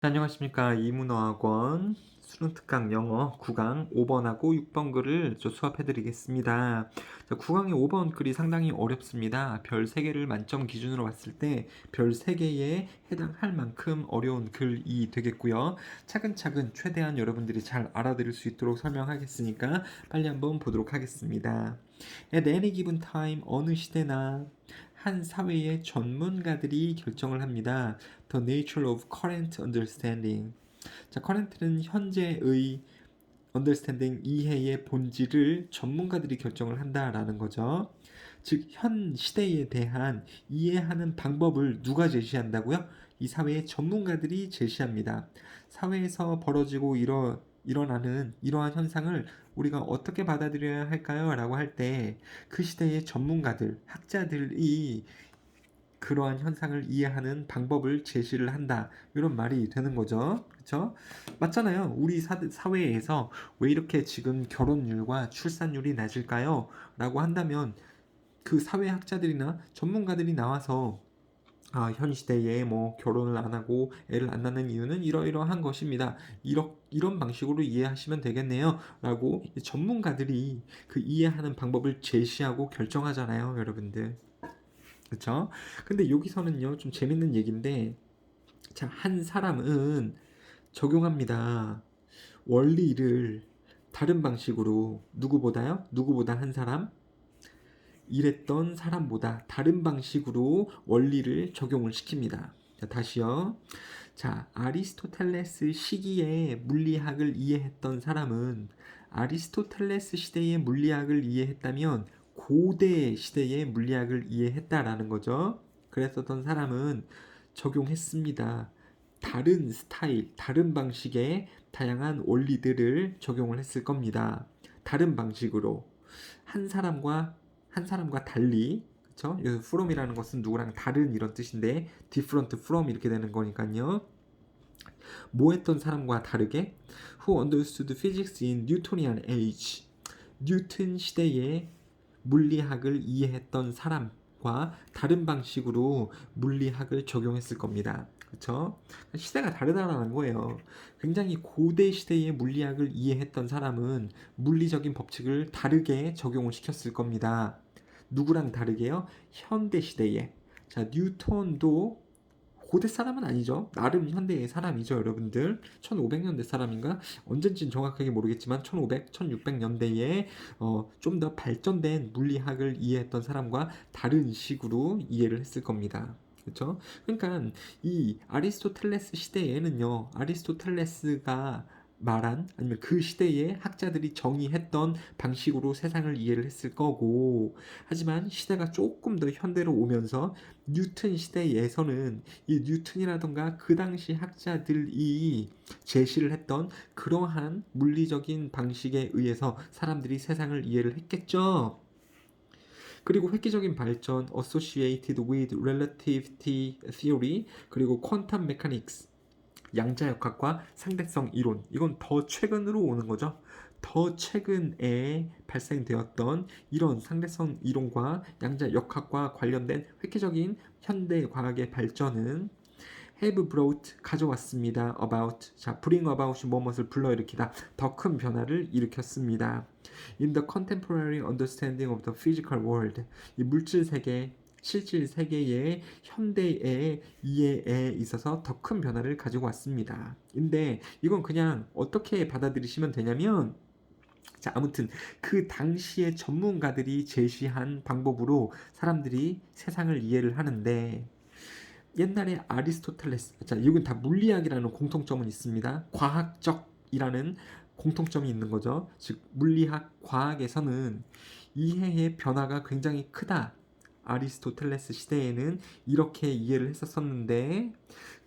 안녕하십니까. 이문어학원 수능특강 영어 9강 5번하고 6번 글을 수업해 드리겠습니다. 9강의 5번 글이 상당히 어렵습니다. 별 3개를 만점 기준으로 봤을 때 별 3개에 해당할 만큼 어려운 글이 되겠고요. 차근차근 최대한 여러분들이 잘 알아들을 수 있도록 설명하겠으니까 빨리 한번 보도록 하겠습니다. At any given time, 어느 시대나 한 사회의 전문가들이 결정을 합니다. The nature of current understanding. 자, current는 현재의 understanding, 이해의 본질을 전문가들이 결정을 한다라는 거죠. 즉, 현 시대에 대한 이해하는 방법을 누가 제시한다고요? 이 사회의 전문가들이 제시합니다. 사회에서 벌어지고 일어나는 이러한 현상을 우리가 어떻게 받아들여야 할까요? 라고 할 때 그 시대의 전문가들, 학자들이 그러한 현상을 이해하는 방법을 제시를 한다. 이런 말이 되는 거죠. 그렇죠? 맞잖아요. 우리 사회에서 왜 이렇게 지금 결혼율과 출산율이 낮을까요? 라고 한다면 그 사회학자들이나 전문가들이 나와서 현 시대에 뭐 결혼을 안 하고 애를 안 낳는 이유는 이러이러한 것입니다. 이런 방식으로 이해하시면 되겠네요. 라고 전문가들이 그 이해하는 방법을 제시하고 결정하잖아요, 여러분들. 그쵸? 근데 여기서는요, 좀 재밌는 얘기인데, 자, 한 사람은 적용합니다. 원리를 다른 방식으로, 누구보다요? 누구보다 한 사람? 일했던 사람보다 다른 방식으로 원리를 적용을 시킵니다. 자, 다시요. 자, 아리스토텔레스 시기에 물리학을 이해했던 사람은 아리스토텔레스 시대의 물리학을 이해했다면 고대 시대의 물리학을 이해했다라는 거죠. 그랬었던 사람은 적용했습니다. 다른 스타일, 다른 방식의 다양한 원리들을 적용을 했을 겁니다. 다른 방식으로 한 사람과 달리, 그쵸? 여기서 from이라는 것은 누구랑 다른 이런 뜻인데 different from 이렇게 되는 거니까요. 뭐 했던 사람과 다르게 who understood physics in Newtonian age. 뉴턴 시대의 물리학을 이해했던 사람과 다른 방식으로 물리학을 적용했을 겁니다. 그렇죠? 시대가 다르다라는 거예요. 굉장히 고대 시대의 물리학을 이해했던 사람은 물리적인 법칙을 다르게 적용을 시켰을 겁니다. 누구랑 다르게요? 현대 시대에. 자, 뉴턴도 고대 사람은 아니죠. 나름 현대의 사람이죠, 여러분들. 1500년대 사람인가? 언젠지는 정확하게 모르겠지만 1500, 1600년대에 좀 더 발전된 물리학을 이해했던 사람과 다른 식으로 이해를 했을 겁니다. 그렇죠? 그러니까 이 아리스토텔레스 시대에는요. 아리스토텔레스가 말한 아니면 그 시대의 학자들이 정의했던 방식으로 세상을 이해를 했을 거고, 하지만 시대가 조금 더 현대로 오면서 뉴턴 시대에서는 이 뉴턴이라던가 그 당시 학자들이 제시를 했던 그러한 물리적인 방식에 의해서 사람들이 세상을 이해를 했겠죠. 그리고 획기적인 발전, associated with relativity theory, 그리고 quantum mechanics, 양자역학과 상대성 이론. 이건 더 최근으로 오는 거죠. 더 최근에 발생되었던 이런 상대성 이론과 양자역학과 관련된 획기적인 현대 과학의 발전은 have brought 가져왔습니다. about 자 bring about이 무엇을 불러일으키다 더 큰 변화를 일으켰습니다. In the contemporary understanding of the physical world 이 물질 세계 실질 세계의 현대의 이해에 있어서 더 큰 변화를 가지고 왔습니다. 근데 이건 그냥 어떻게 받아들이시면 되냐면, 자, 아무튼 그 당시의 전문가들이 제시한 방법으로 사람들이 세상을 이해를 하는데, 옛날에 아리스토텔레스, 자, 이건 다 물리학이라는 공통점은 있습니다. 과학적이라는 공통점이 있는 거죠. 즉 물리학, 과학에서는 이해의 변화가 굉장히 크다. 아리스토텔레스 시대에는 이렇게 이해를 했었었는데,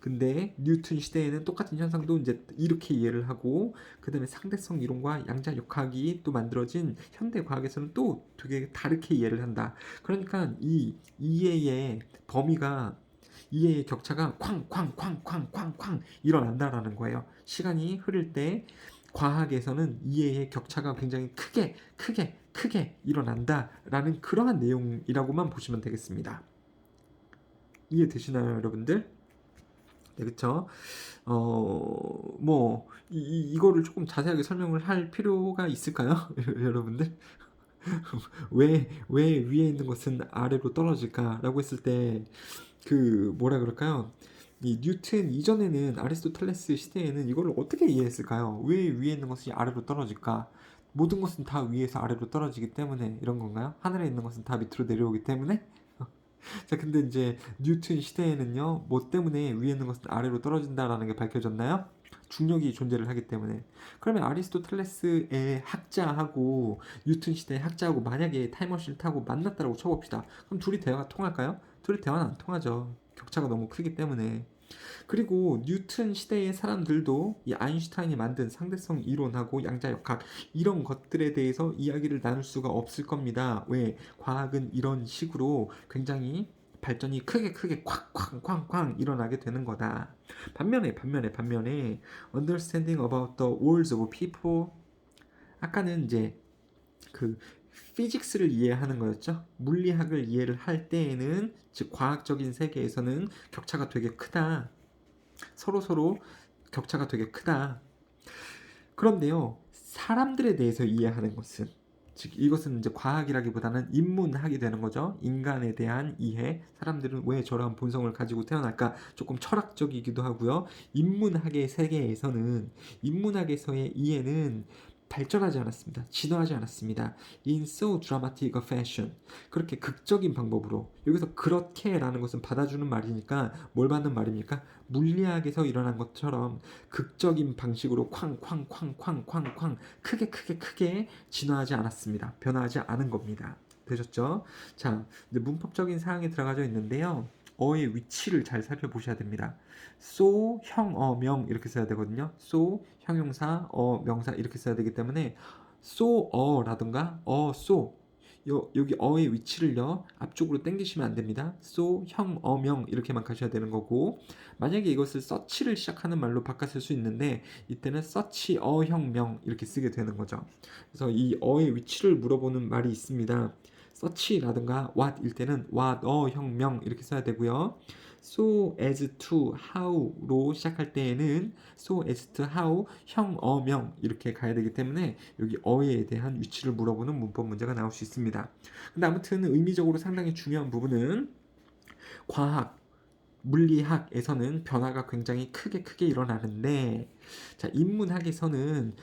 근데 뉴턴 시대에는 똑같은 현상도 이제 이렇게 이해를 하고, 그 다음에 상대성 이론과 양자역학이 또 만들어진 현대 과학에서는 또 되게 다르게 이해를 한다. 그러니까 이 이해의 범위가, 이해의 격차가 쾅쾅쾅쾅쾅쾅 일어난다라는 거예요. 시간이 흐를 때 과학에서는 이해의 격차가 굉장히 크게 일어난다라는 그러한 내용이라고만 보시면 되겠습니다. 이해되시나요, 여러분들? 네, 그쵸? 뭐 이거를 조금 자세하게 설명을 할 필요가 있을까요? 여러분들? 왜 위에 있는 것은 아래로 떨어질까라고 했을 때 그 뭐라 그럴까요? 이 뉴튼 이전에는 아리스토텔레스 시대에는 이걸 어떻게 이해했을까요? 왜 위에 있는 것이 아래로 떨어질까? 모든 것은 다 위에서 아래로 떨어지기 때문에 이런 건가요? 하늘에 있는 것은 다 밑으로 내려오기 때문에? 자, 근데 이제 뉴튼 시대에는요, 뭐 때문에 위에 있는 것은 아래로 떨어진다라는 게 밝혀졌나요? 중력이 존재를 하기 때문에. 그러면 아리스토텔레스의 학자하고 뉴튼 시대의 학자하고 만약에 타임머신을 타고 만났다고 쳐봅시다. 그럼 둘이 대화가 통할까요? 둘이 대화는 안 통하죠. 격차가 너무 크기 때문에. 그리고 뉴튼 시대의 사람들도 이 아인슈타인이 만든 상대성 이론하고 양자역학 이런 것들에 대해서 이야기를 나눌 수가 없을 겁니다. 왜? 과학은 이런 식으로 굉장히 발전이 크게 쾅쾅쾅쾅 일어나게 되는 거다. 반면에 understanding about the worlds of people 아까는 이제 그 피직스를 이해하는 거였죠. 물리학을 이해를 할 때에는 즉 과학적인 세계에서는 격차가 되게 크다. 서로 격차가 되게 크다. 그런데요, 사람들에 대해서 이해하는 것은 즉 이것은 이제 과학이라기보다는 인문학이 되는 거죠. 인간에 대한 이해, 사람들은 왜 저러한 본성을 가지고 태어날까? 조금 철학적이기도 하고요. 인문학에서의 이해는 발전하지 않았습니다. 진화하지 않았습니다. In so dramatic a fashion. 그렇게 극적인 방법으로. 여기서 그렇게라는 것은 받아주는 말이니까 뭘 받는 말입니까? 물리학에서 일어난 것처럼 극적인 방식으로 쾅쾅쾅쾅쾅쾅 크게 진화하지 않았습니다. 변화하지 않은 겁니다. 되셨죠? 자, 이제 문법적인 사항이 들어가져 있는데요. 어의 위치를 잘 살펴보셔야 됩니다. so, 형, 명 이렇게 써야 되거든요. so, 형용사, 명사 이렇게 써야 되기 때문에 so, 라든가 so 여기 어의 위치를요 앞쪽으로 당기시면 안 됩니다. so, 형, 명 이렇게만 가셔야 되는 거고 만약에 이것을 서치를 시작하는 말로 바꿨을 수 있는데 이때는 서치, 형, 명 이렇게 쓰게 되는 거죠. 그래서 이 어의 위치를 물어보는 말이 있습니다. 서치라든가 what일 때는 what, 형, 명 이렇게 써야 되고요. so as to how로 시작할 때에는 so as to how, 형, 명 이렇게 가야 되기 때문에 여기 어에 대한 위치를 물어보는 문법 문제가 나올 수 있습니다. 근데 아무튼 의미적으로 상당히 중요한 부분은 과학, 물리학에서는 변화가 굉장히 크게 일어나는데 자, 인문학에서는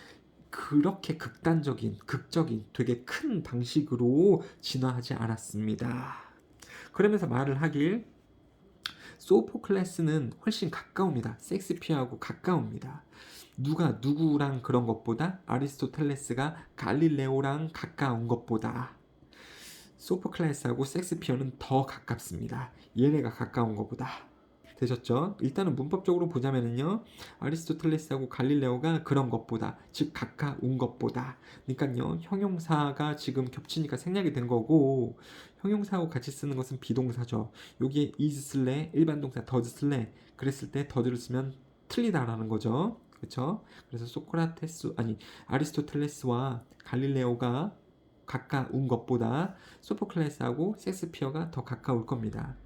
그렇게 극적인 되게 큰 방식으로 진화하지 않았습니다. 그러면서 말을 하길 소포클레스는 훨씬 가까웁니다. 섹스피어하고 가까웁니다. 누가 누구랑 그런 것보다 아리스토텔레스가 갈릴레오랑 가까운 것보다 소포클레스하고 섹스피어는 더 가깝습니다. 얘네가 가까운 것보다. 되셨죠? 일단은 문법적으로 보자면은요. 아리스토텔레스하고 갈릴레오가 그런 것보다 즉 가까운 것보다 그러니까요. 형용사가 지금 겹치니까 생략이 된 거고 형용사하고 같이 쓰는 것은 비동사죠. 여기에 is 쓸래 일반 동사 does 쓸래 그랬을 때 does를 쓰면 틀리다라는 거죠. 그렇죠? 그래서 아리스토텔레스와 갈릴레오가 가까운 것보다 소포클레스하고 섹스피어가 더 가까울 겁니다.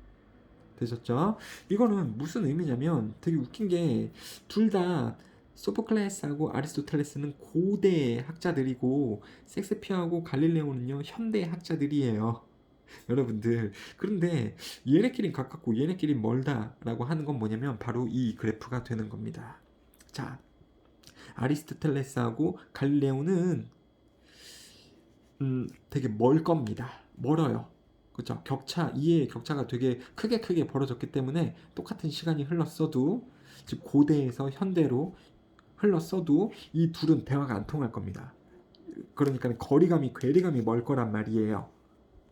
되셨죠? 이거는 무슨 의미냐면 되게 웃긴 게 둘 다 소포클레스하고 아리스토텔레스는 고대 학자들이고 섹스피어하고 갈릴레오는요 현대 학자들이에요. 여러분들 그런데 얘네끼리 가깝고 얘네끼리 멀다라고 하는 건 뭐냐면 바로 이 그래프가 되는 겁니다. 자, 아리스토텔레스하고 갈릴레오는 되게 멀 겁니다. 멀어요. 그죠? 이해의 격차가 되게 크게 벌어졌기 때문에 똑같은 시간이 흘렀어도 즉 고대에서 현대로 흘렀어도 이 둘은 대화가 안 통할 겁니다. 그러니까 괴리감이 멀 거란 말이에요.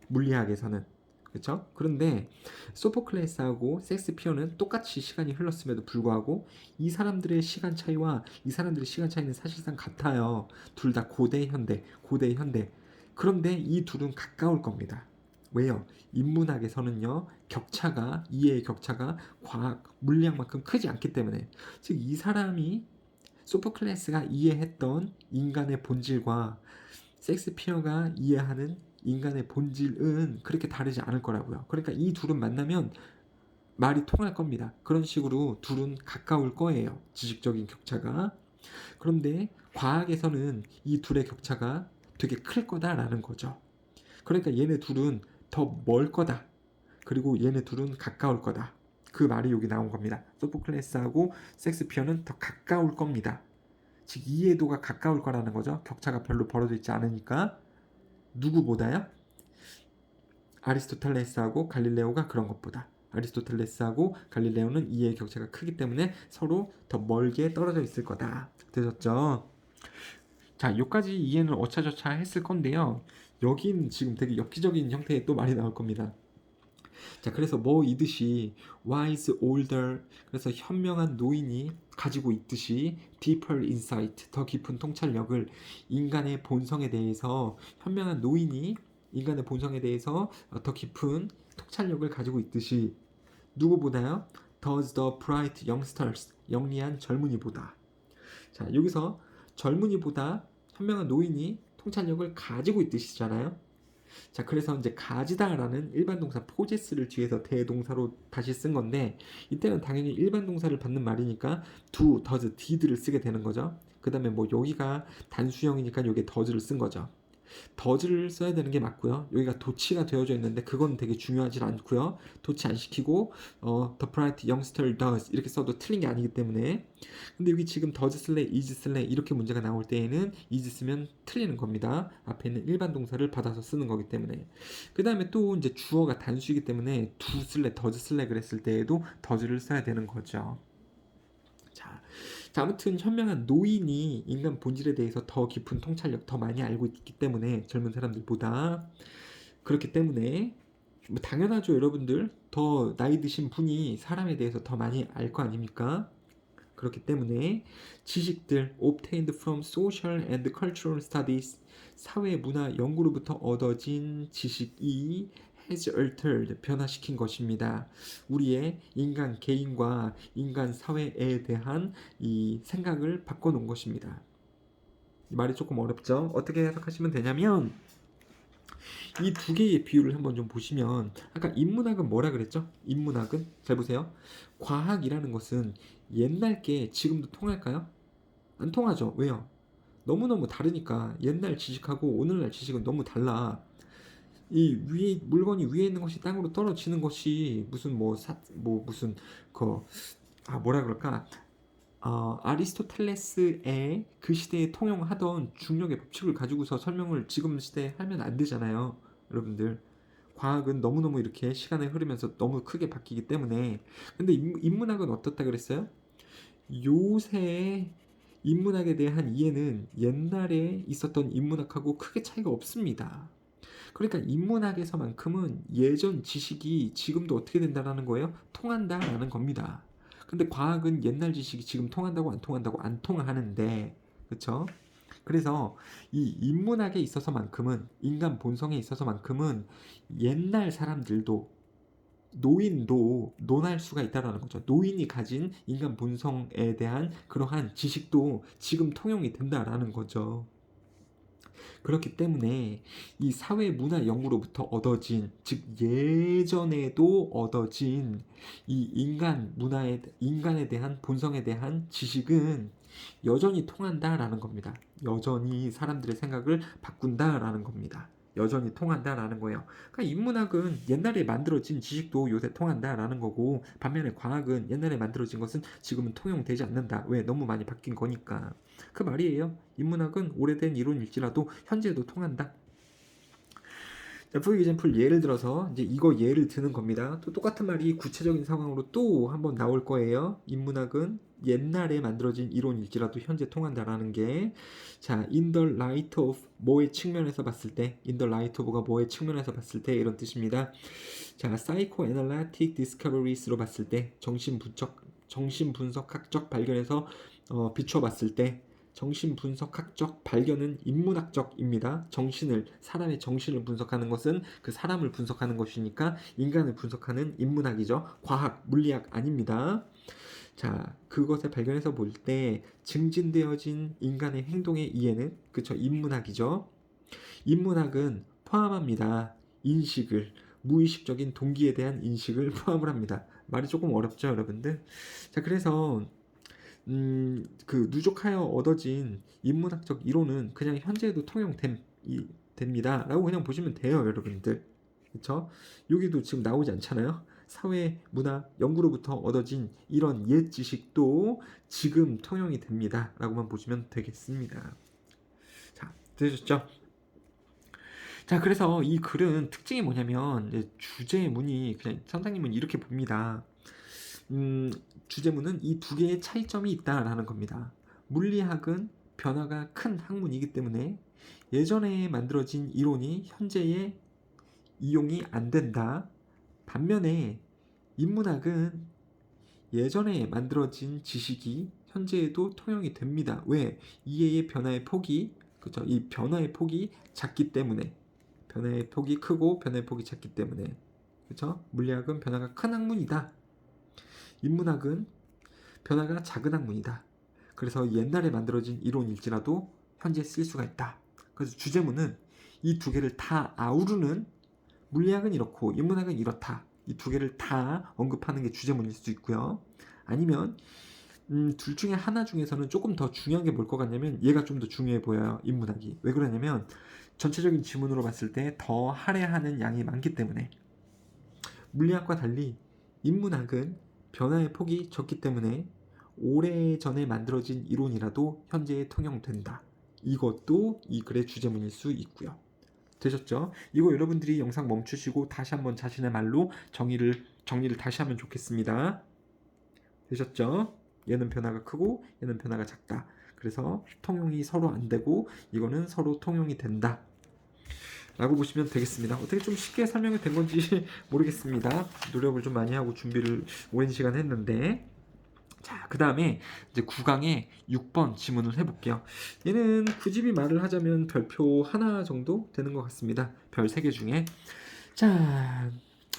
물리학에서는. 그렇죠? 그런데 소포클레스하고 섹스피어는 똑같이 시간이 흘렀음에도 불구하고 이 사람들의 시간 차이는 사실상 같아요. 둘 다 고대 현대. 그런데 이 둘은 가까울 겁니다. 왜요? 인문학에서는요 이해의 격차가 과학 물리학만큼 크지 않기 때문에 즉 이 사람이 소포클레스가 이해했던 인간의 본질과 섹스피어가 이해하는 인간의 본질은 그렇게 다르지 않을 거라고요. 그러니까 이 둘은 만나면 말이 통할 겁니다. 그런 식으로 둘은 가까울 거예요. 지식적인 격차가. 그런데 과학에서는 이 둘의 격차가 되게 클 거다라는 거죠. 그러니까 얘네 둘은 더 멀 거다. 그리고 얘네 둘은 가까울 거다. 그 말이 여기 나온 겁니다. 소포클레스하고 섹스피어는 더 가까울 겁니다. 즉 이해도가 가까울 거라는 거죠. 격차가 별로 벌어져 있지 않으니까. 누구보다요? 아리스토텔레스하고 갈릴레오가 그런 것보다. 아리스토텔레스하고 갈릴레오는 이해의 격차가 크기 때문에 서로 더 멀게 떨어져 있을 거다. 되셨죠? 자, 여기까지 이해는 어차저차 했을 건데요. 여긴 지금 되게 엽기적인 형태의 또 말이 나올 겁니다. 자, 그래서 뭐 이듯이 wise older, 그래서 현명한 노인이 가지고 있듯이 deeper insight, 더 깊은 통찰력을 인간의 본성에 대해서 현명한 노인이 인간의 본성에 대해서 더 깊은 통찰력을 가지고 있듯이 누구보다요? does the bright youngsters, 영리한 젊은이보다. 자, 여기서 젊은이보다 현명한 노인이 통찰력을 가지고 있듯이잖아요. 자, 그래서 이제 가지다라는 일반 동사 possess를 뒤에서 대동사로 다시 쓴 건데 이때는 당연히 일반 동사를 받는 말이니까 do, does, did를 쓰게 되는 거죠. 그 다음에 뭐 여기가 단수형이니까 여기에 does를 쓴 거죠. does를 써야 되는 게 맞고요. 여기가 도치가 되어져 있는데 그건 되게 중요하지 않고요. 도치 안 시키고 the bright youngster does 이렇게 써도 틀린 게 아니기 때문에. 근데 여기 지금 does 쓸래, is 쓸래 이렇게 문제가 나올 때에는 is 쓰면 틀리는 겁니다. 앞에 있는 일반 동사를 받아서 쓰는 거기 때문에. 그 다음에 또 이제 주어가 단수이기 때문에 do 쓸래, does 쓸래 그랬을 때에도 does를 써야 되는 거죠. 자, 아무튼 현명한 노인이 인간 본질에 대해서 더 깊은 통찰력, 더 많이 알고 있기 때문에 젊은 사람들보다. 그렇기 때문에 뭐 당연하죠, 여러분들. 더 나이 드신 분이 사람에 대해서 더 많이 알 거 아닙니까? 그렇기 때문에 지식들 obtained from social and cultural studies, 사회 문화 연구로부터 얻어진 지식이 has altered, 변화시킨 것입니다. 우리의 인간 개인과 인간 사회에 대한 이 생각을 바꿔놓은 것입니다. 이 말이 조금 어렵죠? 어떻게 해석하시면 되냐면 이 두 개의 비율을 한번 좀 보시면 아까 인문학은 뭐라 그랬죠? 인문학은 잘 보세요. 과학이라는 것은 옛날 게 지금도 통할까요? 안 통하죠. 왜요? 너무너무 다르니까 옛날 지식하고 오늘날 지식은 너무 달라. 이 위에 물건이 위에 있는 것이 땅으로 떨어지는 것이 무슨 무슨 뭐라 그럴까? 아리스토텔레스의 그 시대에 통용하던 중력의 법칙을 가지고서 설명을 지금 시대에 하면 안 되잖아요, 여러분들. 과학은 너무너무 이렇게 시간이 흐르면서 너무 크게 바뀌기 때문에. 근데 인문학은 어떻다 그랬어요? 요새 인문학에 대한 이해는 옛날에 있었던 인문학하고 크게 차이가 없습니다. 그러니까 인문학에서만큼은 예전 지식이 지금도 어떻게 된다라는 거예요? 통한다라는 겁니다. 근데 과학은 옛날 지식이 지금 통한다고 안 통한다고 안 통하는데, 그렇죠? 그래서 이 인문학에 있어서만큼은 인간 본성에 있어서만큼은 옛날 사람들도 노인도 논할 수가 있다라는 거죠. 노인이 가진 인간 본성에 대한 그러한 지식도 지금 통용이 된다라는 거죠. 그렇기 때문에 이 사회 문화 연구로부터 얻어진, 즉 예전에도 얻어진 이 인간에 대한 본성에 대한 지식은 여전히 통한다라는 겁니다. 여전히 사람들의 생각을 바꾼다라는 겁니다. 여전히 통한다라는 거예요. 그러니까 인문학은 옛날에 만들어진 지식도 요새 통한다라는 거고, 반면에 과학은 옛날에 만들어진 것은 지금은 통용되지 않는다. 왜? 너무 많이 바뀐 거니까. 그 말이에요. 인문학은 오래된 이론일지라도 현재도 통한다. 자, for example, 예를 들어서 이제 이거 예를 드는 겁니다. 또 똑같은 말이 구체적인 상황으로 또 한번 나올 거예요. 인문학은 옛날에 만들어진 이론일지라도 현재 통한다라는 게, 자, in the light of 뭐의 측면에서 봤을 때, in the light of가 뭐의 측면에서 봤을 때 이런 뜻입니다. 자, psychoanalytic discoveries로 봤을 때, 정신분석학적 발견에서 비춰봤을 때, 정신분석학적 발견은 인문학적입니다. 사람의 정신을 분석하는 것은 그 사람을 분석하는 것이니까 인간을 분석하는 인문학이죠. 과학, 물리학 아닙니다. 자, 그것을 발견해서 볼 때 증진되어진 인간의 행동의 이해는, 그쵸, 인문학이죠. 인문학은 포함합니다. 인식을, 무의식적인 동기에 대한 인식을 포함을 합니다. 말이 조금 어렵죠, 여러분들? 자, 그래서 그 누적하여 얻어진 인문학적 이론은 그냥 현재에도 됩니다. 라고 그냥 보시면 돼요, 여러분들. 그쵸? 여기도 지금 나오지 않잖아요. 사회, 문화, 연구로부터 얻어진 이런 옛 지식도 지금 통용이 됩니다. 라고만 보시면 되겠습니다. 자, 들으셨죠? 자, 그래서 이 글은 특징이 뭐냐면 주제문이 그냥 선생님은 이렇게 봅니다. 주제문은 이 두 개의 차이점이 있다라는 겁니다. 물리학은 변화가 큰 학문이기 때문에 예전에 만들어진 이론이 현재에 이용이 안 된다. 반면에 인문학은 예전에 만들어진 지식이 현재에도 통용이 됩니다. 왜? 이해의 변화의 폭이, 그렇죠? 이 변화의 폭이 작기 때문에, 변화의 폭이 크고 변화의 폭이 작기 때문에, 그렇죠? 물리학은 변화가 큰 학문이다. 인문학은 변화가 작은 학문이다. 그래서 옛날에 만들어진 이론일지라도 현재 쓸 수가 있다. 그래서 주제문은 이 두 개를 다 아우르는, 물리학은 이렇고 인문학은 이렇다. 이 두 개를 다 언급하는 게 주제문일 수 있고요. 아니면 둘 중에 하나 중에서는 조금 더 중요한 게 뭘 것 같냐면 얘가 좀 더 중요해 보여요. 인문학이. 왜 그러냐면 전체적인 지문으로 봤을 때 더 할애하는 양이 많기 때문에. 물리학과 달리 인문학은 변화의 폭이 적기 때문에 오래전에 만들어진 이론이라도 현재에 통용된다. 이것도 이 글의 주제문일 수 있고요. 되셨죠? 이거 여러분들이 영상 멈추시고 다시 한번 자신의 말로 정리를 다시 하면 좋겠습니다. 되셨죠? 얘는 변화가 크고 얘는 변화가 작다. 그래서 통용이 서로 안 되고 이거는 서로 통용이 된다. 라고 보시면 되겠습니다. 어떻게 좀 쉽게 설명이 된 건지 모르겠습니다. 노력을 좀 많이 하고 준비를 오랜 시간 했는데. 자, 그 다음에 이제 9강의 6번 지문을 해볼게요. 얘는 굳이 말을 하자면 별표 하나 정도 되는 것 같습니다. 별 3개 중에. 자,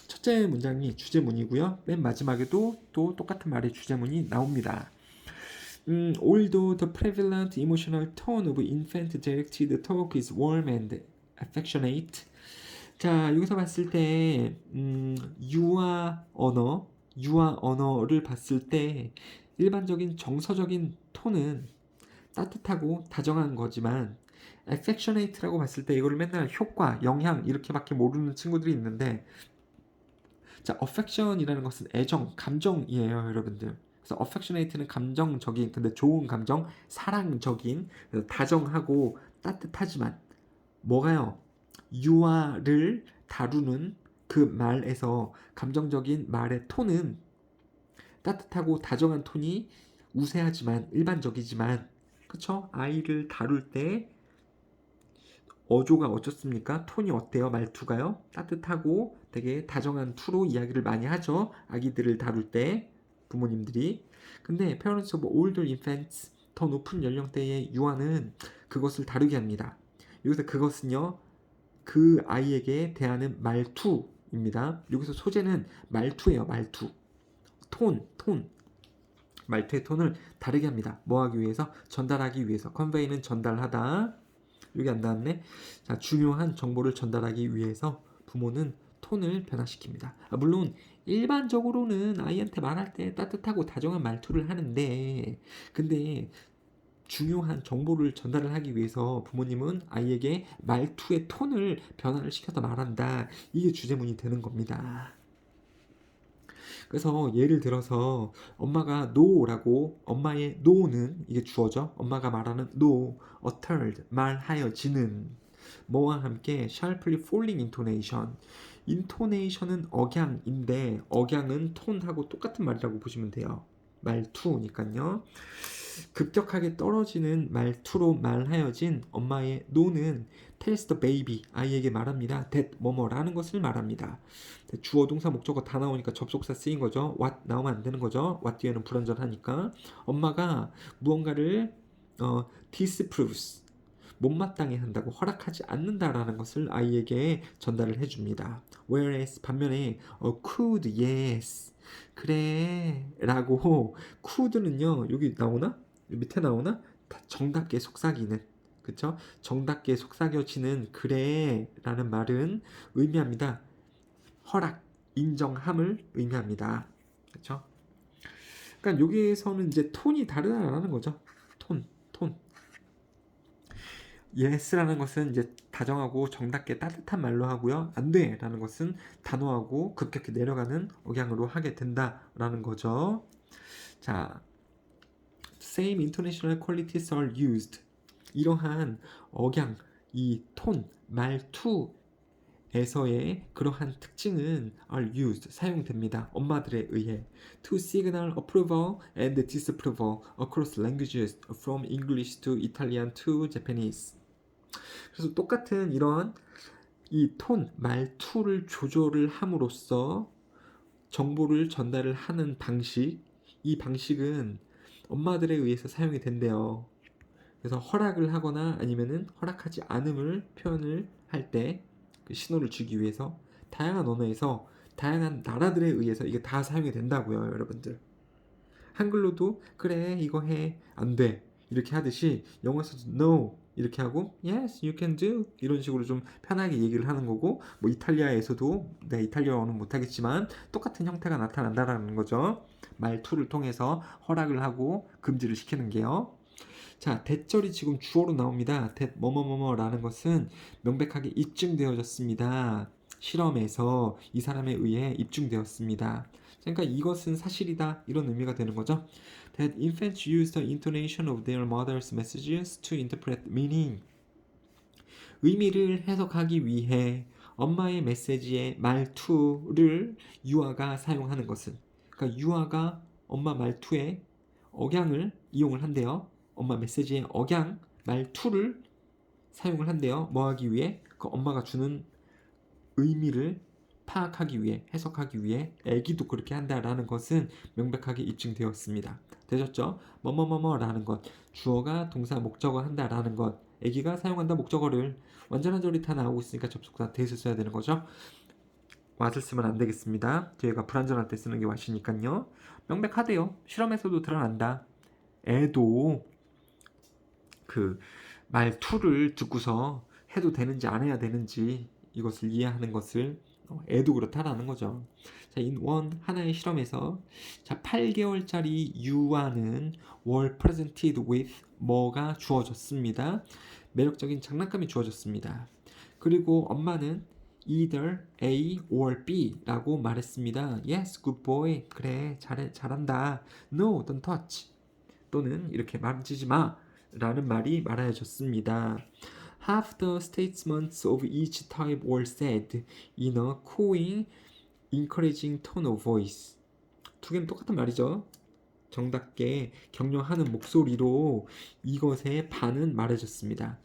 첫째 문장이 주제문이고요. 맨 마지막에도 또 똑같은 말의 주제문이 나옵니다. Although the prevalent emotional tone of infant-directed talk is warm and affectionate. 자, 여기서 봤을 때 유아 언어를 봤을 때 일반적인 정서적인 톤은 따뜻하고 다정한 거지만 affectionate라고 봤을 때 이거를 맨날 효과, 영향 이렇게밖에 모르는 친구들이 있는데, 자, affection이라는 것은 애정, 감정이에요, 여러분들. 그래서 affectionate는 감정적인, 근데 좋은 감정, 사랑적인, 다정하고 따뜻하지만 뭐가요? 유아를 다루는 그 말에서 감정적인 말의 톤은 따뜻하고 다정한 톤이 우세하지만 일반적이지만, 그쵸? 아이를 다룰 때 어조가 어떻습니까? 톤이 어때요? 말투가요? 따뜻하고 되게 다정한 투로 이야기를 많이 하죠. 아기들을 다룰 때 부모님들이. 근데 Parents of Older Infants, 더 높은 연령대의 유아는 그것을 다르게 합니다. 여기서 그것은요, 그 아이에게 대하는 말투입니다. 여기서 소재는 말투예요. 말투. 톤. 말투의 톤을 다르게 합니다. 뭐 하기 위해서? 전달하기 위해서. convey는 전달하다. 여기 안 나왔네. 자, 중요한 정보를 전달하기 위해서 부모는 톤을 변화시킵니다. 물론 일반적으로는 아이한테 말할 때 따뜻하고 다정한 말투를 하는데, 근데 중요한 정보를 전달을 하기 위해서 부모님은 아이에게 말투의 톤을 변화를 시켜서 말한다. 이게 주제문이 되는 겁니다. 그래서 예를 들어서 엄마가 no라고, 엄마의 no는 이게 주어죠. 엄마가 말하는 no, uttered, 말하여지는, 뭐와 함께 sharply falling intonation. intonation은 억양인데 억양은 톤하고 똑같은 말이라고 보시면 돼요. 말투니까요. 급격하게 떨어지는 말투로 말하여진 엄마의 no는 tells the baby, 아이에게 말합니다. that 뭐뭐라는 것을 말합니다. 주어 동사 목적어 다 나오니까 접속사 쓰인 거죠. what 나오면 안 되는 거죠. what 뒤에는 불완전하니까. 엄마가 무언가를 disapproves, 못마땅해 한다고, 허락하지 않는다라는 것을 아이에게 전달을 해줍니다. Whereas 반면에 could, yes, 그래 라고, could는요 여기 나오나? 밑에 나오나? 정답게 속삭이는, 그쵸? 정답게 속삭여지는 그래 라는 말은 의미합니다. 허락, 인정함을 의미합니다. 그렇죠? 그러니까 여기에서는 이제 톤이 다르다라는 거죠. 톤. yes라는 것은 이제 다정하고 정답게 따뜻한 말로 하고요. 안 돼라는 것은 단호하고 급격히 내려가는 억양으로 하게 된다라는 거죠. 자, same intonational qualities are used. 이러한 억양, 이 톤, 말투에서의 그러한 특징은 are used, 사용됩니다. 엄마들에 의해 to signal approval and disapproval across languages from English to Italian to Japanese. 그래서 똑같은 이런 이 톤, 말투를 조절을 함으로써 정보를 전달을 하는 방식, 이 방식은 엄마들에 의해서 사용이 된대요. 그래서 허락을 하거나 아니면은 허락하지 않음을 표현을 할 때 그 신호를 주기 위해서 다양한 언어에서 다양한 나라들에 의해서 이게 다 사용이 된다고요, 여러분들. 한글로도 그래 이거 해 안 돼 이렇게 하듯이 영어에서도 no 이렇게 하고 yes you can do 이런 식으로 좀 편하게 얘기를 하는 거고, 뭐 이탈리아에서도 내가 이탈리아어는 못하겠지만 똑같은 형태가 나타난다라는 거죠. 말투를 통해서 허락을 하고 금지를 시키는 게요. 자, 대절이 지금 주어로 나옵니다. that 뭐뭐뭐뭐라는 것은 명백하게 입증되어졌습니다. 실험에서 이 사람에 의해 입증되었습니다. 그러니까 이것은 사실이다 이런 의미가 되는 거죠. That infants use the intonation of their mother's messages to interpret meaning. 의미를 해석하기 위해 엄마의 메시지의 말투를 유아가 사용하는 것은, 그러니까 유아가 엄마 말투의 억양을 이용을 한대요. 엄마 메시지의 억양, 말투를 사용을 한대요. 뭐 하기 위해? 그 엄마가 주는 의미를 파악하기 위해, 해석하기 위해 애기도 그렇게 한다라는 것은 명백하게 입증되었습니다. 되셨죠? 뭐뭐뭐뭐라는 것, 주어가 동사 목적어 한다라는 것, 애기가 사용한다 목적어를 완전한 절이 다 나오고 있으니까 접속사 대에서 써야 되는 거죠. what을 쓰면 안 되겠습니다. 뒤에가 불완전할 때 쓰는 게 what이니까요. 명백하대요. 실험에서도 드러난다. 애도 그 말투를 듣고서 해도 되는지 안 해야 되는지 이것을 이해하는 것을 애도 그렇다라는 거죠. 자, in 하나의 실험에서 자 8개월짜리 유아는 were presented with 뭐가 주어졌습니다. 매력적인 장난감이 주어졌습니다. 그리고 엄마는 either A or B라고 말했습니다. Yes, good boy. 그래, 잘한다. No, don't touch. 또는 이렇게 만지지 마 라는 말이 말하여졌습니다. Half the statements of each type were said in a cooing, encouraging tone of voice. 두 개는 똑같은 말이죠. 정답게 격려하는 목소리로 이것의 반은 말해줬습니다.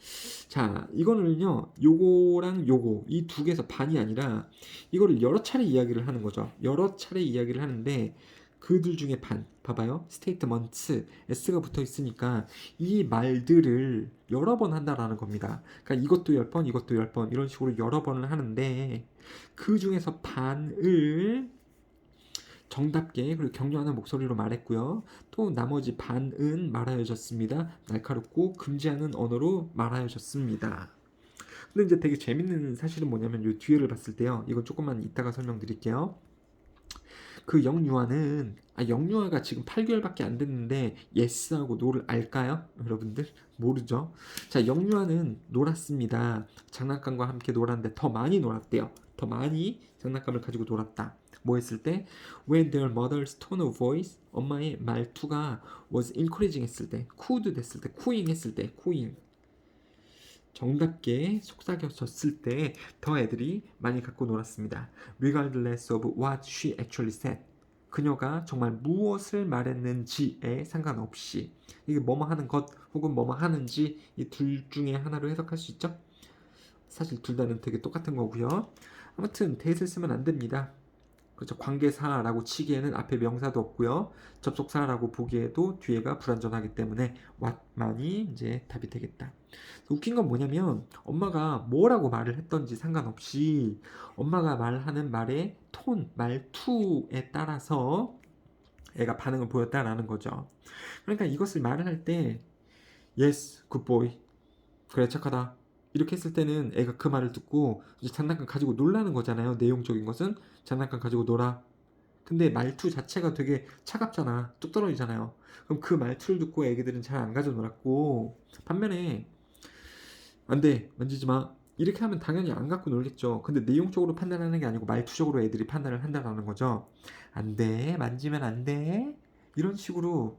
자, 이거는요, 요거랑 요거 이 두 개에서 반이 아니라 이거를 여러 차례 이야기를 하는 거죠. 여러 차례 이야기를 하는데 그들 중에 반, 봐봐요. statements, s가 붙어 있으니까 이 말들을 여러 번 한다라는 겁니다. 그러니까 이것도 10번, 이것도 10번 이런 식으로 여러 번을 하는데 그 중에서 반을 정답게 그리고 격려하는 목소리로 말했고요. 또 나머지 반은 말하여졌습니다. 날카롭고 금지하는 언어로 말하여졌습니다. 근데 이제 되게 재밌는 사실은 뭐냐면 이 뒤에를 봤을 때요. 이건 조금만 이따가 설명드릴게요. 그 영유아는 영유아가 지금 8개월밖에 안 됐는데 yes하고 no를 알까요? 여러분들 모르죠. 자, 영유아는 놀았습니다. 장난감과 함께 놀았는데 더 많이 놀았대요. 더 많이 장난감을 가지고 놀았다. 뭐 했을 때? When their mother's tone of voice, 엄마의 말투가 was encouraging 했을 때, could 됐을 때, cooing 했을 때, cooing 정답게 속삭여졌을 때 더 애들이 많이 갖고 놀았습니다. Regardless of what she actually said. 그녀가 정말 무엇을 말했는지에 상관없이 이게 뭐뭐 하는 것 혹은 뭐뭐 하는지 이 둘 중에 하나로 해석할 수 있죠. 사실 둘 다는 되게 똑같은 거고요. 아무튼 that을 쓰면 안 됩니다. 그렇죠. 관계사라고 치기에는 앞에 명사도 없고요. 접속사라고 보기에도 뒤에가 불완전하기 때문에 what만이 이제 답이 되겠다. 웃긴 건 뭐냐면 엄마가 뭐라고 말을 했던지 상관없이 엄마가 말하는 말의 톤, 말투에 따라서 애가 반응을 보였다라는 거죠. 그러니까 이것을 말을 할 때 yes, good boy. 그래 착하다. 이렇게 했을 때는 애가 그 말을 듣고 이제 장난감 가지고 놀라는 거잖아요. 내용적인 것은 장난감 가지고 놀아. 근데 말투 자체가 되게 차갑잖아. 뚝 떨어지잖아요. 그럼 그 말투를 듣고 애기들은 잘 안 가져 놀았고, 반면에 안 돼, 만지지 마, 이렇게 하면 당연히 안 갖고 놀겠죠. 근데 내용적으로 판단하는 게 아니고 말투적으로 애들이 판단을 한다는 거죠. 안 돼, 만지면 안 돼, 이런 식으로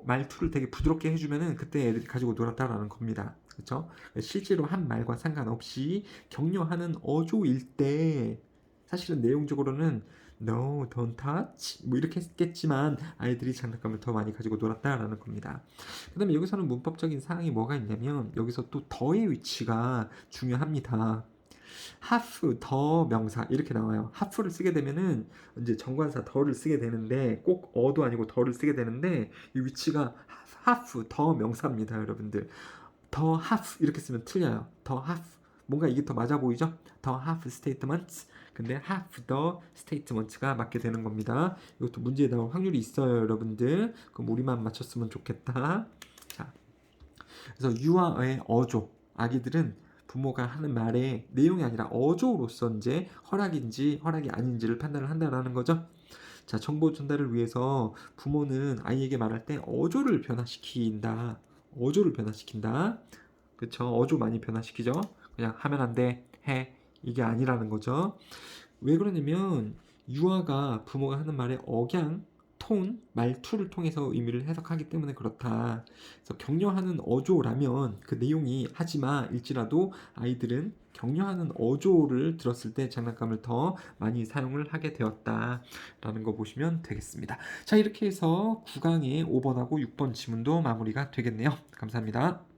말투를 되게 부드럽게 해주면은 그때 애들이 가지고 놀았다라는 겁니다. 그렇죠? 실제로 한 말과 상관없이 격려하는 어조일 때 사실은 내용적으로는 No, don't touch 뭐 이렇게 했겠지만 아이들이 장난감을 더 많이 가지고 놀았다라는 겁니다. 그 다음에 여기서는 문법적인 사항이 뭐가 있냐면 여기서 또 더의 위치가 중요합니다. have 더 명사 이렇게 나와요. have를 쓰게 되면은 이제 정관사 더를 쓰게 되는데 꼭 어도 아니고 더를 쓰게 되는데 이 위치가 have 더 명사입니다, 여러분들. 더 have 이렇게 쓰면 틀려요. 더 have 뭔가 이게 더 맞아 보이죠? 더 have statements. 근데 have the statements가 맞게 되는 겁니다. 이것도 문제에 나올 확률이 있어요, 여러분들. 그럼 우리만 맞췄으면 좋겠다. 자, 그래서 유아의 어조. 아기들은 부모가 하는 말의 내용이 아니라 어조로서 이제 허락인지 허락이 아닌지를 판단을 한다는 거죠. 자, 정보 전달을 위해서 부모는 아이에게 말할 때 어조를 변화시킨다. 어조를 변화시킨다. 그쵸? 어조 많이 변화시키죠? 그냥 하면 안 돼, 해. 이게 아니라는 거죠. 왜 그러냐면 유아가 부모가 하는 말의 억양, 톤, 말투를 통해서 의미를 해석하기 때문에 그렇다. 그래서 격려하는 어조라면 그 내용이 하지마 일지라도 아이들은 격려하는 어조를 들었을 때 장난감을 더 많이 사용을 하게 되었다라는 거 보시면 되겠습니다. 자, 이렇게 해서 9강의 5번하고 6번 지문도 마무리가 되겠네요. 감사합니다.